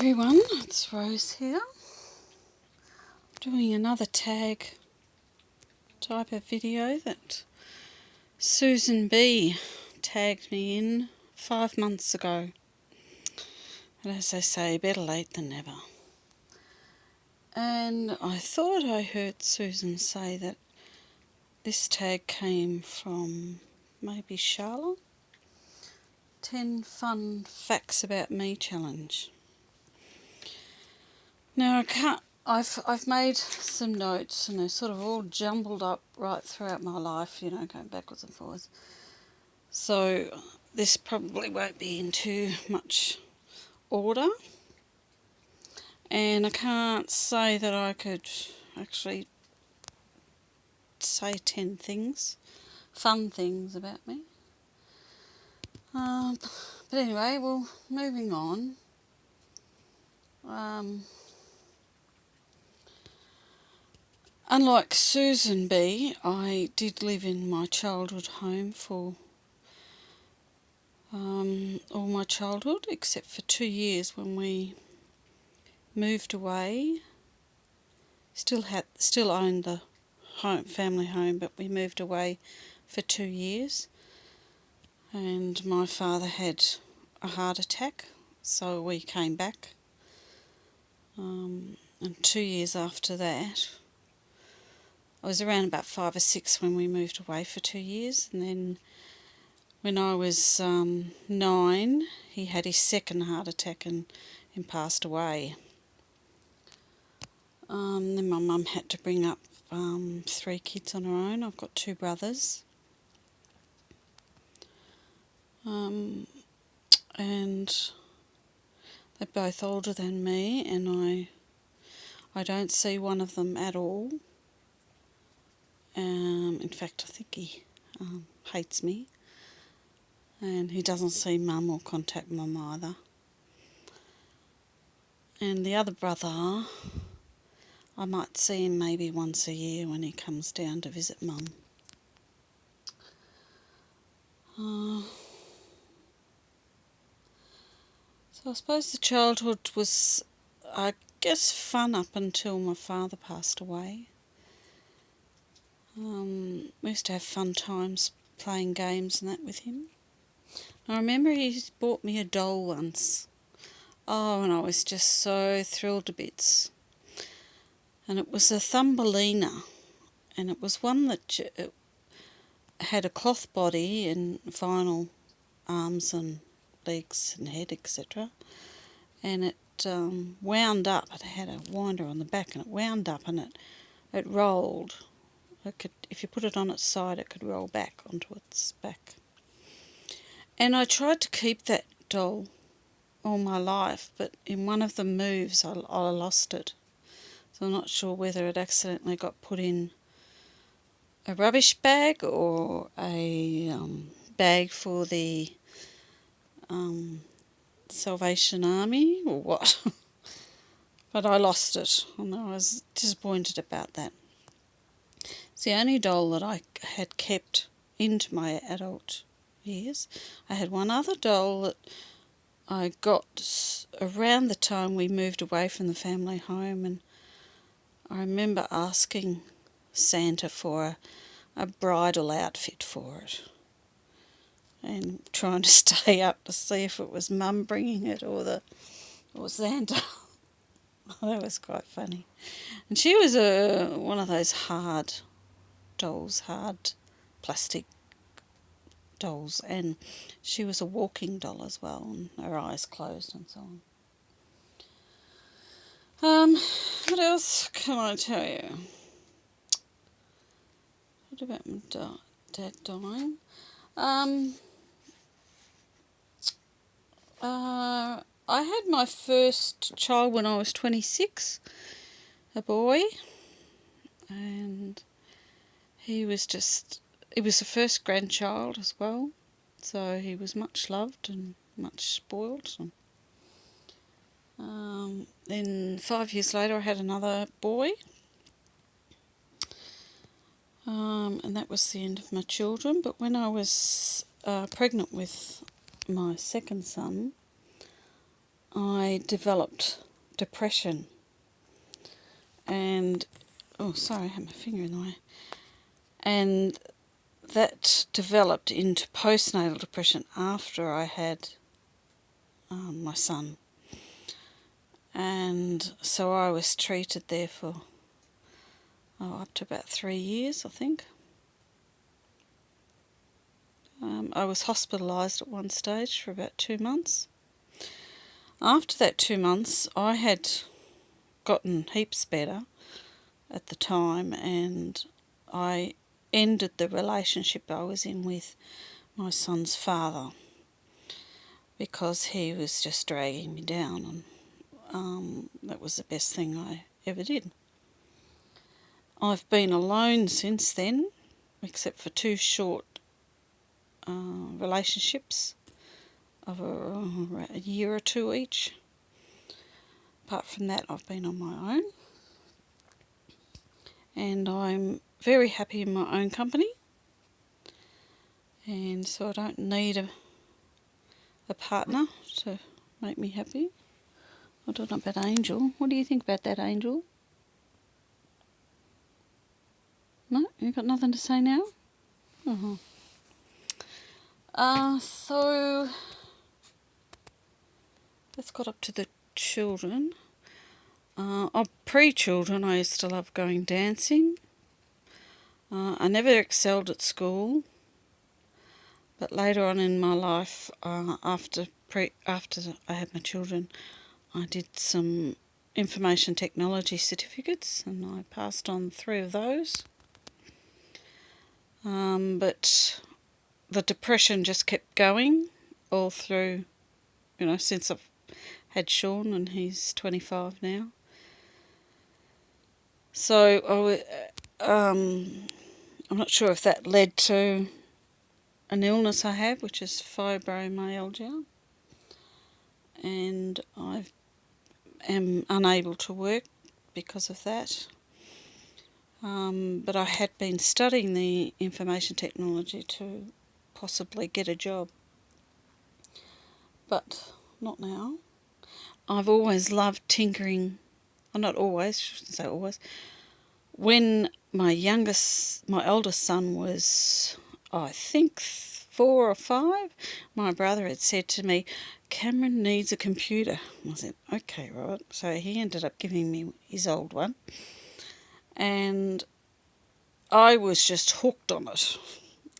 everyone, it's Rose here, doing another tag type of video that Susan B tagged me in 5 months ago. And as they say, better late than never. And I thought I heard Susan say that this tag came from maybe Charlotte. 10 Fun Facts About Me challenge. Now I've made some notes and they're sort of all jumbled up right throughout my life, going backwards and forwards. So this probably won't be in too much order. And I can't say that I could actually say 10 things, fun things about me. But anyway, well, moving on. Unlike Susan B, I did live in my childhood home for all my childhood, except for 2 years when we moved away. Still owned the family home, but we moved away for 2 years. And my father had a heart attack, so we came back. And 2 years after that, I was around about 5 or 6 when we moved away for 2 years, and then when I was 9, he had his second heart attack and passed away. Then my mum had to bring up 3 kids on her own. I've got 2 brothers. And they're both older than me, and I don't see one of them at all. In fact, I think he hates me, and he doesn't see mum or contact mum either. And the other brother, I might see him maybe once a year when he comes down to visit mum. So I suppose the childhood was, I guess, fun up until my father passed away. We used to have fun times playing games and that with him. I remember he bought me a doll once. Oh, and I was just so thrilled to bits. And it was a Thumbelina, and it was one that had a cloth body and vinyl arms and legs and head, etc. And it wound up. It had a winder on the back, and it wound up, and it rolled. If you put it on its side, it could roll back onto its back. And I tried to keep that doll all my life, but in one of the moves I lost it. So I'm not sure whether it accidentally got put in a rubbish bag or a bag for the Salvation Army or what. But I lost it, and I was disappointed about that. It's the only doll that I had kept into my adult years. I had one other doll that I got around the time we moved away from the family home, and I remember asking Santa for a bridal outfit for it and trying to stay up to see if it was Mum bringing it or Santa. That was quite funny. And she was one of those hard dolls, hard plastic dolls, and she was a walking doll as well, and her eyes closed and so on. What else can I tell you? What about my dad dying? I had my first child when I was 26, a boy, and he was the first grandchild as well, so he was much loved and much spoiled. Then 5 years later I had another boy, and that was the end of my children. But when I was pregnant with my second son, I developed depression. And, oh sorry, I had my finger in the way. And that developed into postnatal depression after I had my son. And so I was treated there for up to about 3 years, I think. I was hospitalised at one stage for about 2 months. After that 2 months, I had gotten heaps better at the time, and I ended the relationship I was in with my son's father because he was just dragging me down, and that was the best thing I ever did. I've been alone since then, except for 2 short relationships of a year or 2 each. Apart from that, I've been on my own, and I'm very happy in my own company, and so I don't need a partner to make me happy. I don't know about Angel. What do you think about that, Angel? No? You got nothing to say now? So let's got up to the children. Pre-children, I used to love going dancing. I never excelled at school, but later on in my life, after I had my children, I did some information technology certificates, and I passed on 3 of those. But the depression just kept going all through, since I've had Sean, and he's 25 now. So I'm not sure if that led to an illness I have, which is fibromyalgia, and I am unable to work because of that. But I had been studying the information technology to possibly get a job, but not now. I've always loved tinkering. Well, not always, I shouldn't say always. When my oldest son was, I think, 4 or 5, my brother had said to me, Cameron needs a computer. I said, okay, right. So he ended up giving me his old one, and I was just hooked on it,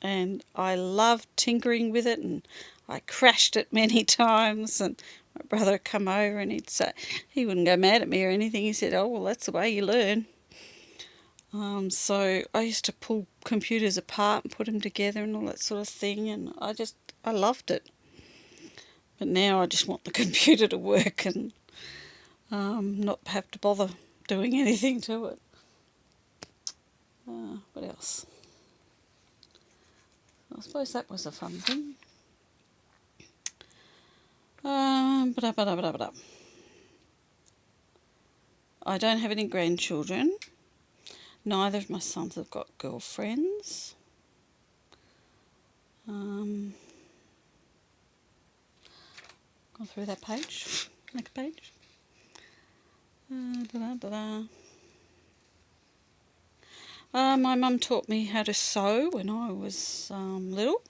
and I loved tinkering with it, and I crashed it many times, and my brother would come over and he'd say, he wouldn't go mad at me or anything, he said, oh, well, that's the way you learn. So I used to pull computers apart and put them together and all that sort of thing, and I loved it. But now I just want the computer to work and not have to bother doing anything to it. What else? I suppose that was a fun thing. I don't have any grandchildren. Neither of my sons have got girlfriends. Gone through that page. Next page. My mum taught me how to sew when I was little.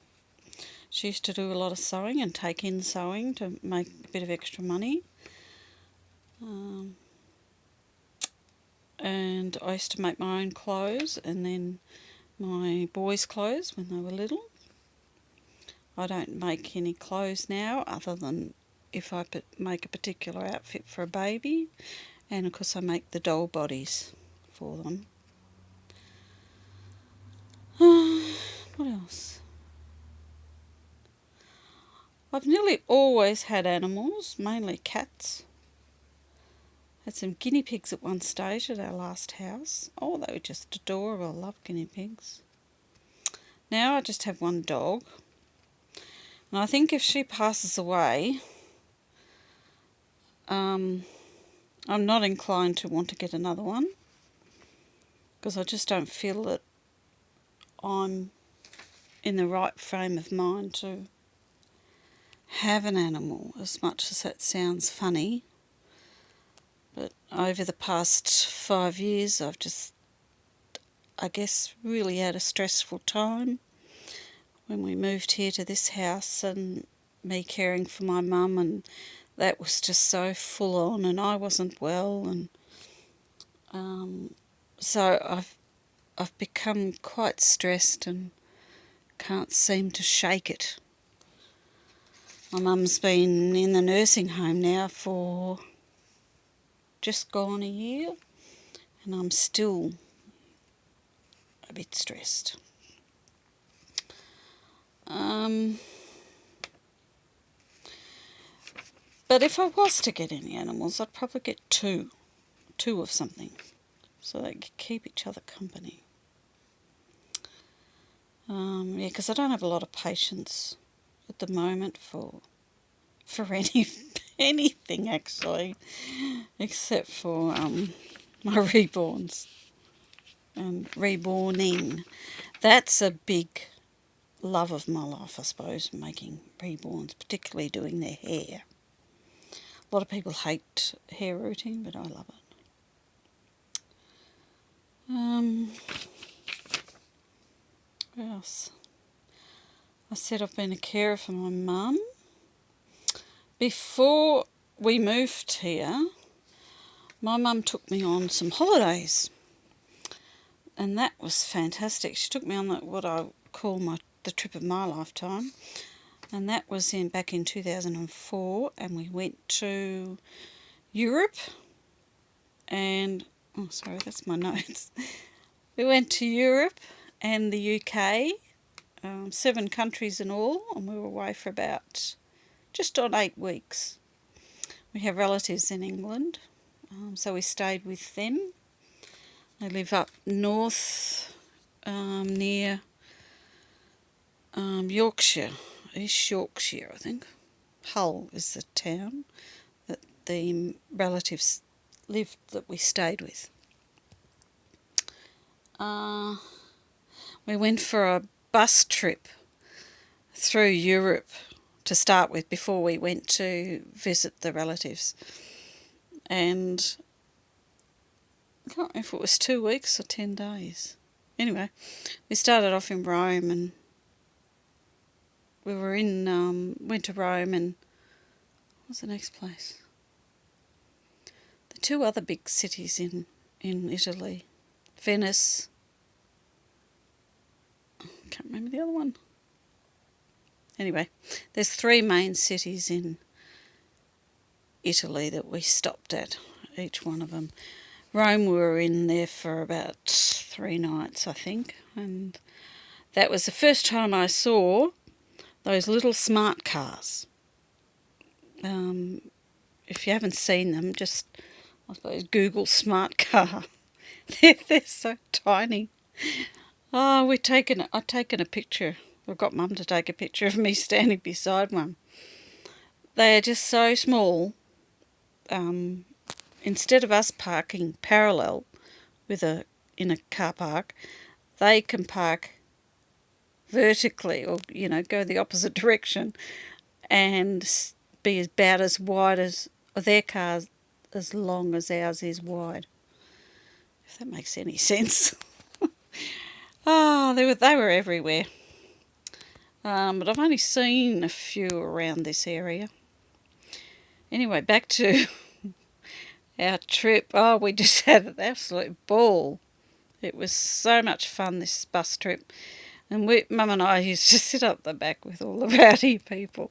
She used to do a lot of sewing and take in sewing to make a bit of extra money. And I used to make my own clothes, and then my boys' clothes when they were little. I don't make any clothes now other than if I make a particular outfit for a baby, and of course I make the doll bodies for them. What else? I've nearly always had animals, mainly cats. Had some guinea pigs at one stage at our last house. Oh, they were just adorable. I love guinea pigs. Now I just have one dog. And I think if she passes away, I'm not inclined to want to get another one, because I just don't feel that I'm in the right frame of mind to have an animal, as much as that sounds funny. But over the past 5 years, I've just, I guess, really had a stressful time when we moved here to this house, and me caring for my mum, and that was just so full on, and I wasn't well, and so I've become quite stressed and can't seem to shake it. My mum's been in the nursing home now for just gone a year, and I'm still a bit stressed. But if I was to get any animals, I'd probably get two of something, so they could keep each other company. Yeah, because I don't have a lot of patience at the moment for anything actually, except for my reborns and reborning. That's a big love of my life, I suppose, making reborns, particularly doing their hair. A lot of people hate hair rooting, but I love it. What else? I said I've been a carer for my mum. Before we moved here, my mum took me on some holidays, and that was fantastic. She took me on what I call the trip of my lifetime, and that was back in 2004, and we went to Europe, and oh sorry, that's my notes. We went to Europe and the UK, 7 countries in all, and we were away for about just on 8 weeks. We have relatives in England, so we stayed with them. They live up north near Yorkshire, East Yorkshire, I think. Hull is the town that the relatives lived that we stayed with. We went for a bus trip through Europe to start with before we went to visit the relatives. And I can't remember if it was 2 weeks or 10 days. Anyway, we started off in Rome, and we were went to Rome, and what's the next place? The 2 other big cities in Italy, Venice. I can't remember the other one. Anyway, there's 3 main cities in Italy that we stopped at, each one of them. Rome, we were in there for about 3 nights, I think, and that was the first time I saw those little smart cars. If you haven't seen them, just, I suppose, Google smart car. They're so tiny. Oh, I'd taken a picture. I got Mum to take a picture of me standing beside one. They are just so small. Instead of us parking parallel in a car park, they can park vertically, or go the opposite direction, and be about as wide as their car's as long as ours is wide. If that makes any sense. They were everywhere. But I've only seen a few around this area. Anyway, back to our trip. We just had an absolute ball. It was so much fun, this bus trip. And Mum and I used to sit up the back with all the rowdy people.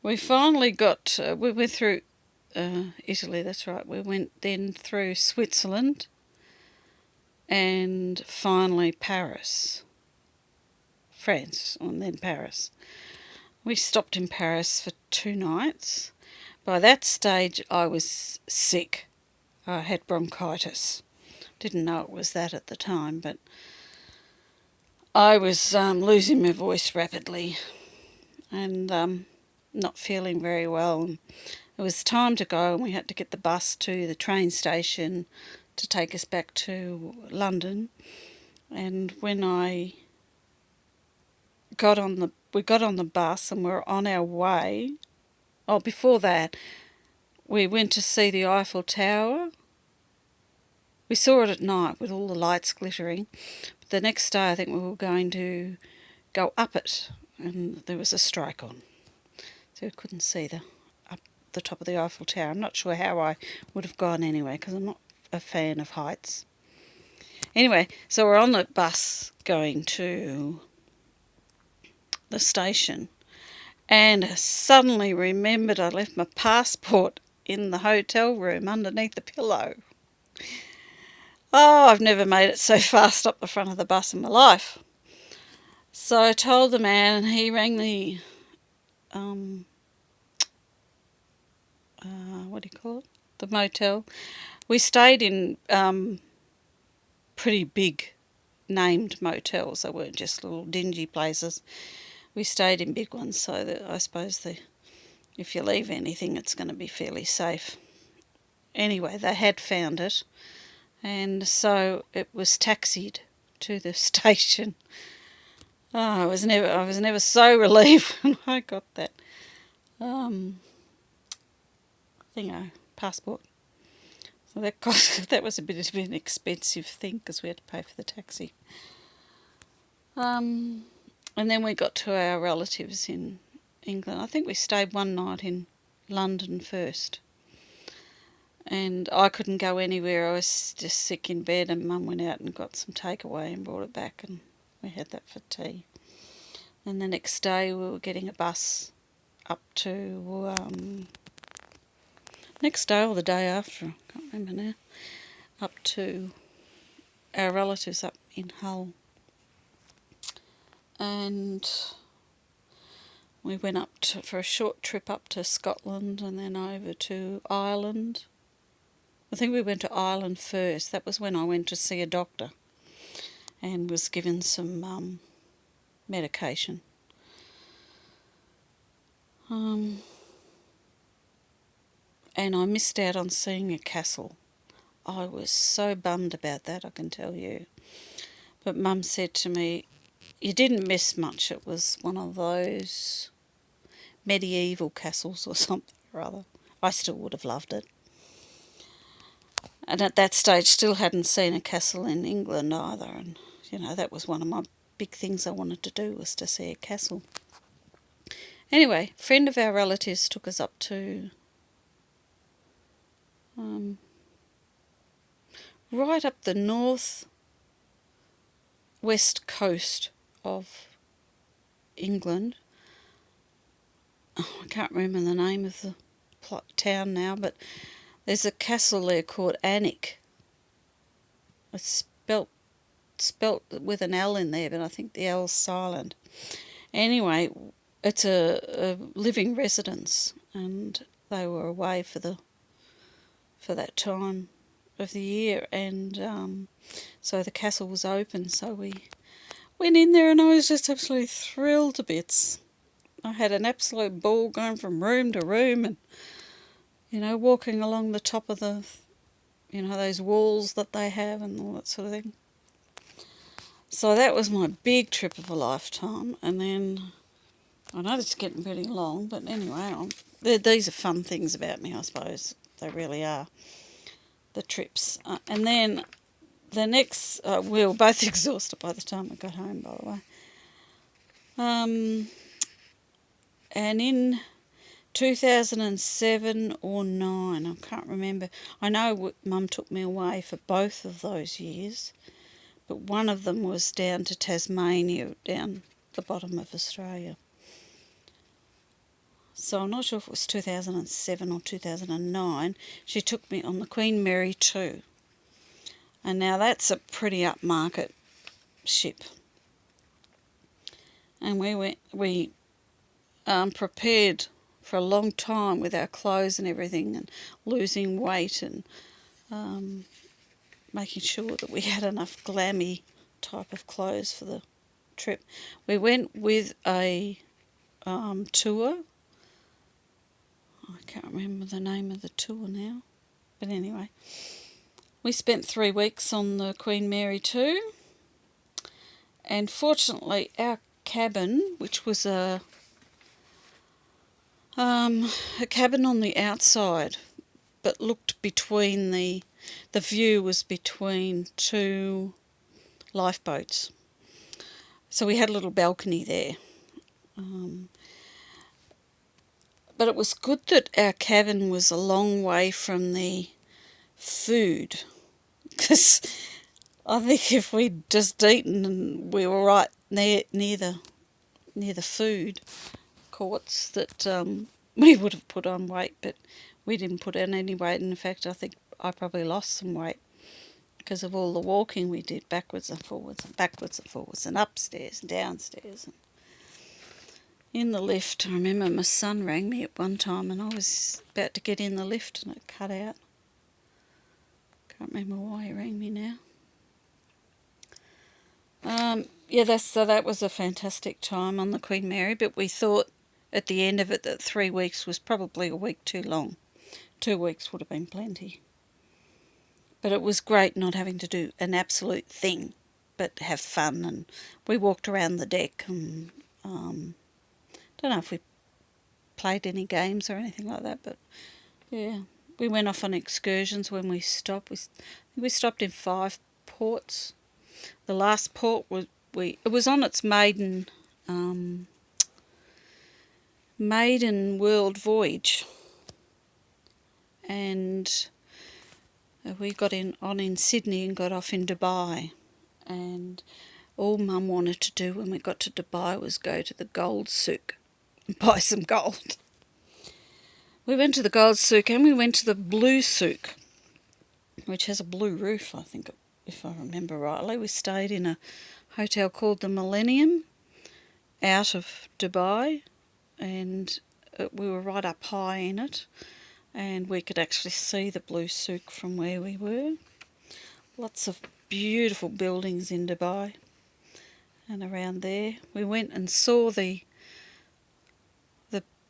We finally we went through Italy, that's right. We went then through Switzerland and finally Paris, France, and then Paris. We stopped in Paris for 2 nights. By that stage I was sick. I had bronchitis. Didn't know it was that at the time, but I was losing my voice rapidly and not feeling very well. It was time to go, and we had to get the bus to the train station to take us back to London. And when we got on the bus and we were on our way. Oh, before that, we went to see the Eiffel Tower. We saw it at night with all the lights glittering. But the next day, I think we were going to go up it, and there was a strike on, so we couldn't see the top of the Eiffel Tower. I'm not sure how I would have gone anyway, because I'm not a fan of heights. Anyway, so we're on the bus going to the station, and I suddenly remembered I left my passport in the hotel room underneath the pillow. Oh, I've never made it so fast up the front of the bus in my life. So I told the man, and he rang the, what do you call it? The motel. We stayed in pretty big named motels. They weren't just little dingy places. We stayed in big ones, so that I suppose if you leave anything, it's going to be fairly safe. Anyway, they had found it, and so it was taxied to the station. Oh, I was never so relieved when I got that passport. So that was a bit of an expensive thing because we had to pay for the taxi. And then we got to our relatives in England. I think we stayed one night in London first. And I couldn't go anywhere. I was just sick in bed, and Mum went out and got some takeaway and brought it back, and we had that for tea. And the next day we were getting a bus up to, next day or the day after, I can't remember now, up to our relatives up in Hull. And we went up for a short trip up to Scotland and then over to Ireland. I think we went to Ireland first. That was when I went to see a doctor and was given some medication. And I missed out on seeing a castle. I was so bummed about that, I can tell you. But Mum said to me, you didn't miss much. It was one of those medieval castles or something or other. I still would have loved it. And at that stage still hadn't seen a castle in England either. And, that was one of my big things I wanted to do, was to see a castle. Anyway, a friend of our relatives took us up to right up the north west coast of England. Oh, I can't remember the name of the town now, but there's a castle there called Alnwick. It's spelt with an L in there, but I think the L's silent. Anyway, it's a living residence, and they were away for that time of the year, and so the castle was open, so we went in there, and I was just absolutely thrilled to bits. I had an absolute ball going from room to room, and walking along the top of the those walls that they have and all that sort of thing. So that was my big trip of a lifetime. And then I know it's getting pretty long, but anyway, these are fun things about me, I suppose. They really are, the trips. And then the next, we were both exhausted by the time we got home, by the way. And in 2007 or 9, I can't remember. I know Mum took me away for both of those years, but one of them was down to Tasmania, down the bottom of Australia. So I'm not sure if it was 2007 or 2009. She took me on the Queen Mary 2. And now that's a pretty upmarket ship. And we prepared for a long time with our clothes and everything, and losing weight, and making sure that we had enough glammy type of clothes for the trip. We went with a tour. I can't remember the name of the tour now, but anyway, We spent 3 weeks on the Queen Mary 2, and fortunately our cabin, which was a cabin on the outside, but looked between the view was between two lifeboats. So we had a little balcony there. But it was good that our cabin was a long way from the food, because I think if we'd just eaten and we were right near the food courts, that we would have put on weight, but we didn't put on any weight. And in fact, I think I probably lost some weight because of all the walking we did backwards and forwards and backwards and forwards and upstairs and downstairs. And in the lift, I remember my son rang me at one time and I was about to get in the lift and it cut out. Can't remember why he rang me now. That was a fantastic time on the Queen Mary, but we thought at the end of it that 3 weeks was probably a week too long. 2 weeks would have been plenty. But it was great not having to do an absolute thing, but have fun. And we walked around the deck and don't know if we played any games or anything like that, but yeah, we went off on excursions when we stopped. We stopped in 5 ports. The last port was it was on its maiden world voyage, and we got in Sydney and got off in Dubai, and all Mum wanted to do when we got to Dubai was go to the gold souk and buy some gold. We went to the gold souk and we went to the blue souk, which has a blue roof, I think, if I remember rightly. We stayed in a hotel called the Millennium out of Dubai, and we were right up high in it, and we could actually see the blue souk from where we were. Lots of beautiful buildings in Dubai and around there. We went and saw the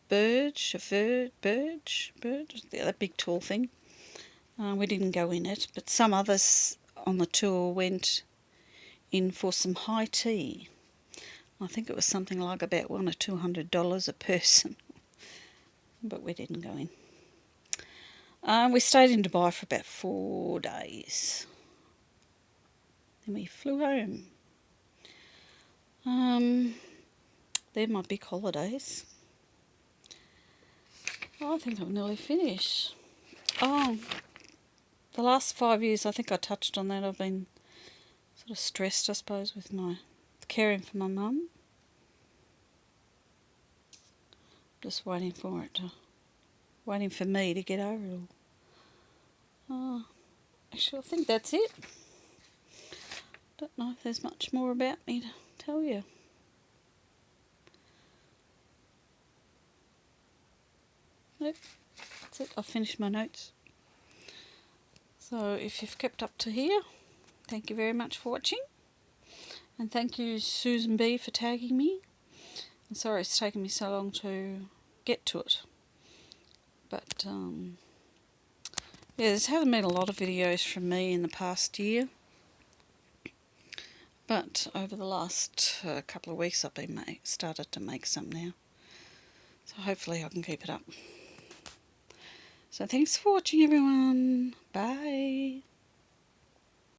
bird, that big tall thing. We didn't go in it, but some others on the tour went in for some high tea. I think it was something like about $100 or $200 a person, but we didn't go in. We stayed in Dubai for about 4 days. Then we flew home. They're my big holidays. I think I'm nearly finished. The last 5 years, I think I touched on that. I've been sort of stressed, I suppose, with my caring for my mum. Just waiting for me to get over it all. Actually, I think that's it. Don't know if there's much more about me to tell you. Nope, that's it. I've finished my notes. So if you've kept up to here, thank you very much for watching. And thank you, Susan B, for tagging me. I'm sorry it's taken me so long to get to it. But, yeah, there haven't been a lot of videos from me in the past year. But over the last couple of weeks I've been started to make some now. So hopefully I can keep it up. So thanks for watching, everyone. Bye.